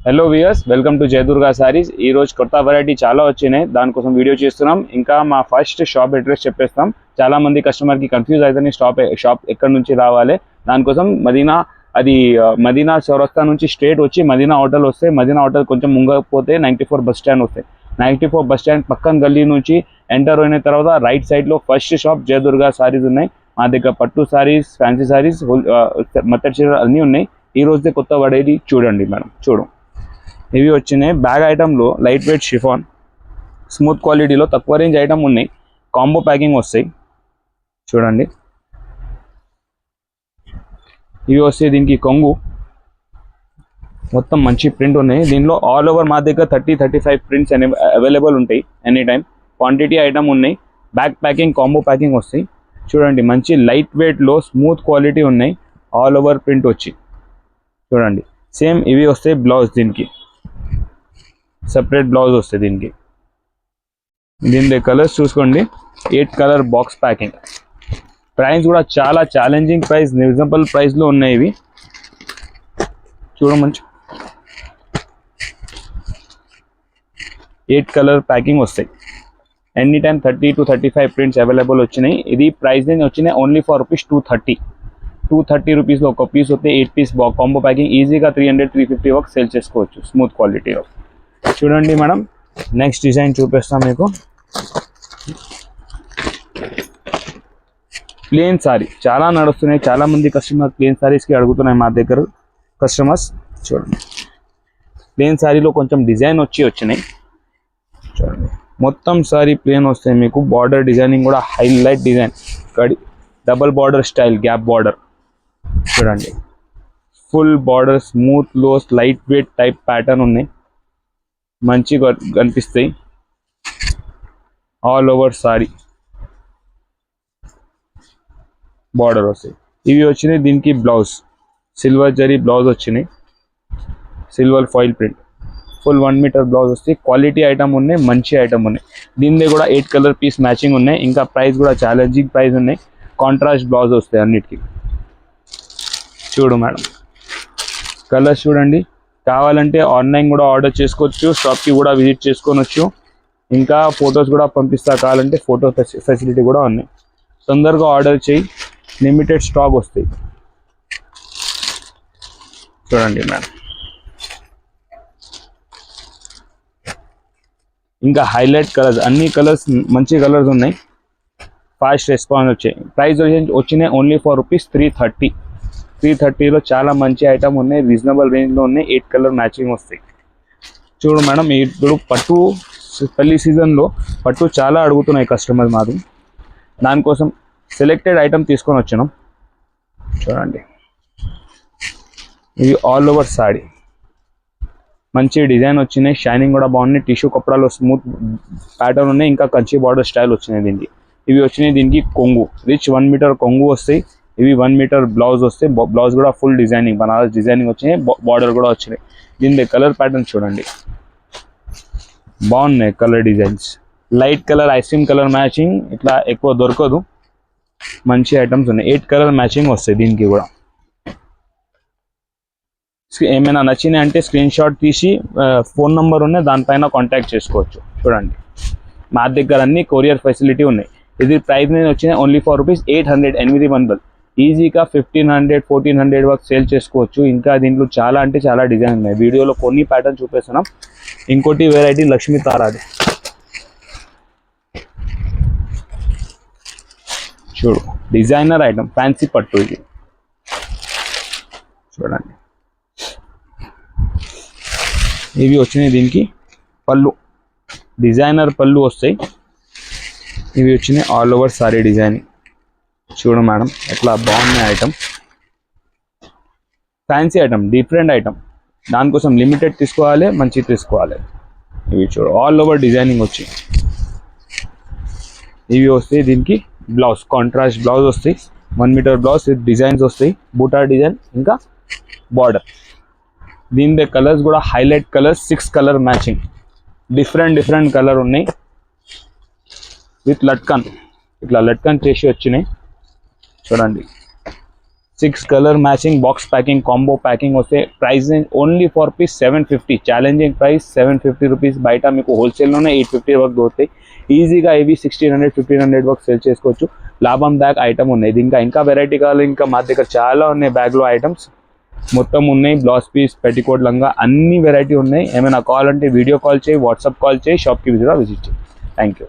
Hello viewers, welcome to Jayadurga saris. ఈ రోజు కొత్త వెరైటీ చాలా వచ్చినాయి, దానికోసం వీడియో చేస్తున్నాం. ఇంకా మా ఫస్ట్ షాప్ అడ్రస్ చెప్పేస్తాం. చాలా మంది కస్టమర్కి కన్ఫ్యూజ్ అవుతుంది షాప్ ఎక్కడి నుంచి రావాలి. దానికోసం మదీనా చౌరస్తా నుంచి స్ట్రేట్ వచ్చి మదీనా హోటల్ వస్తే, మదీనా హోటల్ కొంచెం ముంగపోతే 94 బస్ స్టాండ్ వస్తాయి. 94 బస్ స్టాండ్ పక్కన గల్లీ నుంచి ఎంటర్ అయిన తర్వాత రైట్ సైడ్లో ఫస్ట్ షాప్ జయదుర్గా సారీస్ ఉన్నాయి. మా దగ్గర పట్టు సారీస్, ఫ్యాన్సీ సారీస్, మెత్తడి చీరలు అన్నీ ఉన్నాయి. ఈ రోజే కొత్త వెరైటీ చూడండి మేడం. ఇవి వచ్చినాయి బ్యాగ్ ఐటెంలో లైట్ వెయిట్ షిఫాన్, స్మూత్ క్వాలిటీలో తక్కువ రేంజ్ ఐటమ్ ఉన్నాయి. కాంబో ప్యాకింగ్ వస్తాయి చూడండి. ఇవి వస్తే దీనికి కొంగు మొత్తం మంచి ప్రింట్ ఉన్నాయి. దీనిలో ఆల్ ఓవర్ మా దగ్గర 30-35 ప్రింట్స్ అవైలబుల్ ఉంటాయి. ఎనీ టైం క్వాంటిటీ ఐటమ్ ఉన్నాయి. బ్యాగ్ ప్యాకింగ్, కాంబో ప్యాకింగ్ వస్తాయి చూడండి. మంచి లైట్ వెయిట్లో స్మూత్ క్వాలిటీ ఉన్నాయి. ఆల్ ఓవర్ ప్రింట్ వచ్చి చూడండి. సేమ్ ఇవి వస్తాయి బ్లౌజ్, దీనికి సెపరేట్ బ్లౌజ్ వస్తుంది. దీని కలర్స్ చూసుకోండి. 8 కలర్ బాక్స్ ప్యాకింగ్. ప్రైస్ కూడా చాలా ఛాలెంజింగ్ ప్రైస్, రీజనబుల్ ప్రైస్లో ఉన్నాయి. ఇవి చూడమంచి 8 కలర్ ప్యాకింగ్ వస్తాయి. ఎనీ టైం 30-35 ప్రింట్స్ అవైలబుల్ వచ్చినాయి. ఇది ప్రైస్ రేంజ్ వచ్చినాయి ఓన్లీ ఫర్ రూపీస్ 230 రూపీస్లో ఒక పీస్ వస్తే 8 పీస్ కాంబో ప్యాకింగ్ ఈజీగా 300-350 వరకు సేల్ చేసుకోవచ్చు స్మూత్ క్వాలిటీలో. చూడండి మేడం, నెక్స్ట్ డిజైన్ చూపిస్తాం మీకు. ప్లేన్ సారీ చాలా నడుస్తున్నాయి. చాలా మంది కస్టమర్ ప్లేన్ సారీస్కి అడుగుతున్నాయి మా దగ్గర కస్టమర్స్. చూడండి, ప్లేన్ సారీలో కొంచెం డిజైన్ వచ్చినాయి చూడండి. మొత్తం సారీ ప్లేన్ వస్తాయి మీకు. బార్డర్ డిజైనింగ్ కూడా highlight design, double border style, gap border చూడండి. ఫుల్ బార్డర్, స్మూత్ లోస్, లైట్ వెయిట్ టైప్ ప్యాటర్న్ ఉన్నాయి. మంచిగా కనిపిస్తాయి. ఆల్ ఓవర్ సారీ బార్డర్ వస్తాయి. ఇవి వచ్చినాయి దీనికి బ్లౌజ్, సిల్వర్ జరీ బ్లౌజ్ వచ్చినాయి. Silver foil print, full 1 metre blouse వస్తాయి. క్వాలిటీ ఐటమ్ ఉన్నాయి, మంచి ఐటమ్ ఉన్నాయి. దీనిలో కూడా 8 కలర్ పీస్ మ్యాచింగ్ ఉన్నాయి. ఇంకా ప్రైస్ కూడా ఛాలెంజింగ్ ప్రైస్ ఉన్నాయి. కాంట్రాస్ట్ బ్లౌజ్ వస్తాయి అన్నిటికీ. చూడు మేడం, కలర్స్ చూడండి. కావాలంటే ఆన్లైన్ కూడా ఆర్డర్ చేసుకోవచ్చు, షాప్కి కూడా విజిట్ చేసుకోవచ్చు. ఇంకా ఫొటోస్ కూడా పంపిస్తా, కావాలంటే ఫోటో ఫెసిలిటీ కూడా ఉన్నాయి. తొందరగా ఆర్డర్ చేయి, లిమిటెడ్ స్టాక్ వస్తాయి. చూడండి మేడం, ఇంకా హైలైట్ కలర్స్, అన్ని కలర్స్ మంచి కలర్స్ ఉన్నాయి. ఫాస్ట్ రెస్పాన్స్ వచ్చాయి. ప్రైస్ వచ్చినాయి ఓన్లీ ఫర్ రూపీస్ 330లో చాలా మంచి ఐటమ్ ఉన్నాయి. రీజనబుల్ రేంజ్లో ఉన్నాయి. 8 కలర్ మ్యాచింగ్ వస్తాయి. చూడు మేడం, ఇప్పుడు పట్టు పెళ్లి సీజన్లో పట్టు చాలా అడుగుతున్నాయి కస్టమర్ మాది. దానికోసం సెలెక్టెడ్ ఐటమ్ తీసుకొని వచ్చినాం చూడండి. ఇది ఆల్ ఓవర్ సాడీ, మంచి డిజైన్ వచ్చినాయి. షైనింగ్ కూడా బాగున్నాయి. టిష్యూ కపడాలో స్మూత్ ప్యాటర్న్ ఉన్నాయి. ఇంకా కంచి బార్డర్ స్టైల్ వచ్చినాయి దీనికి. ఇవి వచ్చినాయి దీనికి కొంగు, రిచ్ 1 మీటర్ కొంగు వస్తాయి. ఇవి 1 మీటర్ బ్లౌజ్ వస్తాయి. బ్లౌజ్ కూడా ఫుల్ డిజైనింగ్, బనారస్ డిజైనింగ్ వచ్చినాయి. బార్డర్ కూడా వచ్చినాయి. దీని కలర్ ప్యాటర్న్ చూడండి, బాగున్నాయి colour designs. Light colour, ice cream colour matching ఇట్లా ఎక్కువ దొరకదు. మంచి ఐటమ్స్ ఉన్నాయి. 8 కలర్ మ్యాచింగ్ వస్తాయి దీనికి కూడా. ఏమైనా నచ్చినాయి అంటే స్క్రీన్ షాట్ తీసి ఫోన్ నెంబర్ ఉన్నాయి, దానిపైన కాంటాక్ట్ చేసుకోవచ్చు. చూడండి, మా దగ్గర అన్ని కొరియర్ ఫెసిలిటీ ఉన్నాయి. ఇది ప్రైస్ నేను వచ్చినాయి ఓన్లీ ఫర్ రూపీస్ 800. 8 వందలు ఈజీగా 1500-1400 వరకు సేల్ చేసుకోవచ్చు. ఇంకా దీంట్లో చాలా అంటే చాలా డిజైన్ ఉన్నాయి. వీడియోలో కొన్ని ప్యాటర్న్ చూపిస్తున్నాం. ఇంకోటి వెరైటీ లక్ష్మీ తారాది చూడు, డిజైనర్ ఐటమ్, ఫ్యాన్సీ పట్టు. ఇది చూడండి. ఇవి వచ్చినాయి దీనికి పళ్ళు, డిజైనర్ పళ్ళు వస్తాయి. ఇవి వచ్చినాయి ఆల్ ఓవర్ సారీ డిజైనింగ్. చూడు మేడం, ఎట్లా బాగున్నాయి item. Fancy item, different item. దానికోసం లిమిటెడ్ తీసుకోవాలి, మంచి తీసుకోవాలి. ఇవి చూడు, ఆల్ ఓవర్ డిజైనింగ్ వచ్చి. ఇవి వస్తాయి దీనికి బ్లౌజ్, కాంట్రాస్ట్ బ్లౌజ్ వస్తాయి. 1 మీటర్ బ్లౌజ్ విత్ డిజైన్స్ వస్తాయి. బూటా డిజైన్, ఇంకా బార్డర్. దీని కలర్స్ కూడా highlight colours, 6 colour matching. Different colour ఉన్నాయి. విత్ లట్కన్, ఇట్లా లట్కన్ చేసి వచ్చినాయి చూడండి. 6 colour matching box packing combo packing వస్తే price only for piece 750, challenging price 750 rupees. బయట మీకు హోల్సేల్లోనే 850 వరకు దొరుకుతాయి. ఈజీగా ఇవి 1600 1500 వరకు సేల్ చేసుకోవచ్చు. లాభం దాకా ఐటమ్ ఉన్నాయి. ఇది ఇంకా వెరైటీ కావాలి, ఇంకా మా దగ్గర చాలా ఉన్నాయి బ్యాగ్లో ఐటమ్స్ మొత్తం ఉన్నాయి. బ్లౌజ్ పీస్, పెట్టికోట్, లంగా అన్ని వెరైటీ ఉన్నాయి. ఏమైనా కాల్ అంటే వీడియో కాల్ చేయి, వాట్సాప్ కాల్ చేయి, షాప్కి విజిట్ చేయి. Thank you.